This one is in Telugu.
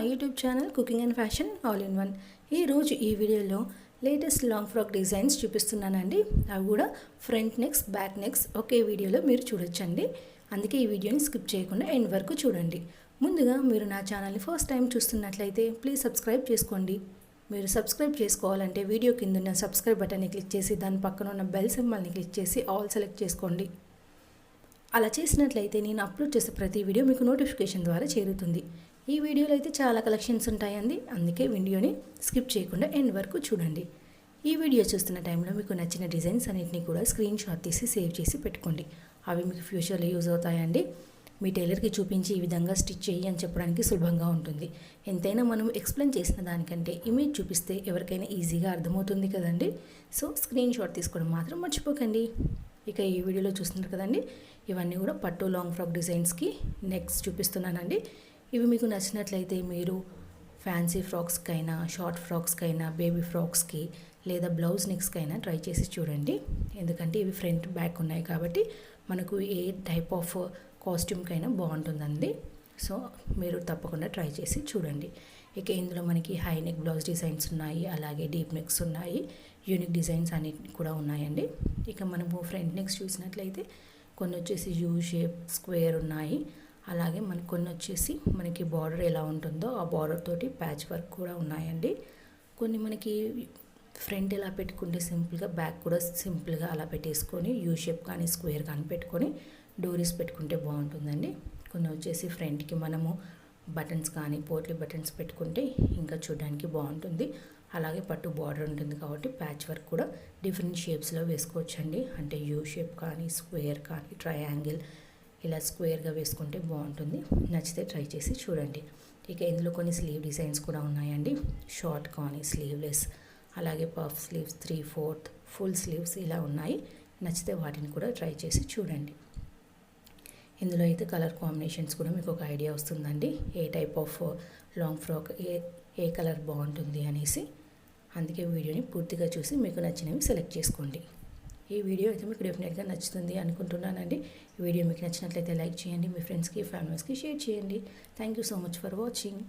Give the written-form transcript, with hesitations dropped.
My YouTube channel cooking and fashion all in one. ఈరోజు ఈ వీడియోలో లేటెస్ట్ లాంగ్ ఫ్రాక్ డిజైన్స్ చూపిస్తున్నానండి. అవి కూడా ఫ్రంట్ నెక్స్ బ్యాక్ నెక్స్ ఒకే వీడియోలో మీరు చూడొచ్చండి. అందుకే ఈ వీడియోని స్కిప్ చేయకుండా ఎండ్ వరకు చూడండి. ముందుగా మీరు నా ఛానల్ని ఫస్ట్ టైం చూస్తున్నట్లయితే ప్లీజ్ సబ్స్క్రైబ్ చేసుకోండి. మీరు సబ్స్క్రైబ్ చేసుకోవాలంటే వీడియో కింద ఉన్న సబ్స్క్రైబ్ బటన్ని క్లిక్ చేసి దాని పక్కన ఉన్న బెల్ సింబల్ని క్లిక్ చేసి ఆల్ సెలెక్ట్ చేసుకోండి. అలా చేసినట్లయితే నేను అప్లోడ్ చేసే ప్రతి వీడియో మీకు నోటిఫికేషన్ ద్వారా చేరుతుంది. ఈ వీడియోలో అయితే చాలా కలెక్షన్స్ ఉంటాయండి, అందుకే వీడియోని స్కిప్ చేయకుండా ఎండ్ వరకు చూడండి. ఈ వీడియో చూస్తున్న టైంలో మీకు నచ్చిన డిజైన్స్ అన్నింటినీ కూడా స్క్రీన్ షాట్ తీసి సేవ్ చేసి పెట్టుకోండి. అవి మీకు ఫ్యూచర్లో యూజ్ అవుతాయండి. మీ టైలర్కి చూపించి ఈ విధంగా స్టిచ్ చేయి అని చెప్పడానికి సులభంగా ఉంటుంది. ఎంతైనా మనం ఎక్స్ప్లెయిన్ చేసిన దానికంటే ఇమేజ్ చూపిస్తే ఎవరికైనా ఈజీగా అర్థమవుతుంది కదండి. సో స్క్రీన్ షాట్ తీసుకోవడం మాత్రం మర్చిపోకండి. ఇక ఈ వీడియోలో చూస్తున్నారు కదండి, ఇవన్నీ కూడా పట్టు లాంగ్ ఫ్రాక్ డిజైన్స్కి నెక్స్ట్ చూపిస్తున్నానండి. ఇవి మీకు నచ్చినట్లయితే మీరు ఫ్యాన్సీ ఫ్రాక్స్కైనా, షార్ట్ ఫ్రాక్స్కైనా, బేబీ ఫ్రాక్స్కి లేదా బ్లౌజ్ నెక్స్కైనా ట్రై చేసి చూడండి. ఎందుకంటే ఇవి ఫ్రంట్ బ్యాక్ ఉన్నాయి కాబట్టి మనకు ఏ టైప్ ఆఫ్ కాస్ట్యూమ్కైనా బాగుంటుందండి. సో మీరు తప్పకుండా ట్రై చేసి చూడండి. ఇక ఇందులో మనకి హై నెక్ బ్లౌజ్ డిజైన్స్ ఉన్నాయి, అలాగే డీప్ నెక్స్ ఉన్నాయి, యూనిక్ డిజైన్స్ అన్ని కూడా ఉన్నాయండి. ఇక మనము ఫ్రంట్ నెక్స్ చూసినట్లయితే కొన్ని వచ్చేసి యూ షేప్, స్క్వేర్ ఉన్నాయి. అలాగే మనకి కొన్ని వచ్చేసి మనకి బార్డర్ ఎలా ఉంటుందో ఆ బార్డర్ తోటి ప్యాచ్ వర్క్ కూడా ఉన్నాయండి. కొన్ని మనకి ఫ్రంట్ ఎలా పెట్టుకుంటే సింపుల్గా, బ్యాక్ కూడా సింపుల్గా అలా పెట్టేసుకొని యూ షేప్ కానీ స్క్వేర్ కానీ పెట్టుకొని డోరీస్ పెట్టుకుంటే బాగుంటుందండి. కొన్ని వచ్చేసి ఫ్రంట్కి మనము బటన్స్ కానీ పోట్లీ బటన్స్ పెట్టుకుంటే ఇంకా చూడడానికి బాగుంటుంది. అలాగే పట్టు బార్డర్ ఉంటుంది కాబట్టి ప్యాచ్ వర్క్ కూడా డిఫరెంట్ షేప్స్లో వేసుకోవచ్చండి. అంటే యూ షేప్ కానీ, స్క్వేర్ కానీ, ట్రయాంగిల్ ఇలా స్క్వేర్గా వేసుకుంటే బాగుంటుంది. నచ్చితే ట్రై చేసి చూడండి. ఇక ఇందులో కొన్ని స్లీవ్ డిజైన్స్ కూడా ఉన్నాయండి. షార్ట్ కానీ, స్లీవ్లెస్, అలాగే పఫ్ స్లీవ్స్, 3/4 ఫుల్ స్లీవ్స్ ఇలా ఉన్నాయి. నచ్చితే వాటిని కూడా ట్రై చేసి చూడండి. ఇందులో అయితే కలర్ కాంబినేషన్స్ కూడా మీకు ఒక ఐడియా వస్తుందండి, ఏ టైప్ ఆఫ్ లాంగ్ ఫ్రాక్ ఏ కలర్ బాగుంటుంది అనేసి. అందుకే వీడియోని పూర్తిగా చూసి మీకు నచ్చినవి సెలెక్ట్ చేసుకోండి. ఈ వీడియో అయితే మీకు డెఫినెట్గా నచ్చుతుంది అనుకుంటున్నానండి. ఈ వీడియో మీకు నచ్చినట్లయితే లైక్ చేయండి, మీ ఫ్రెండ్స్కి, ఫ్యామిలీస్కి షేర్ చేయండి. Thank you so much for watching.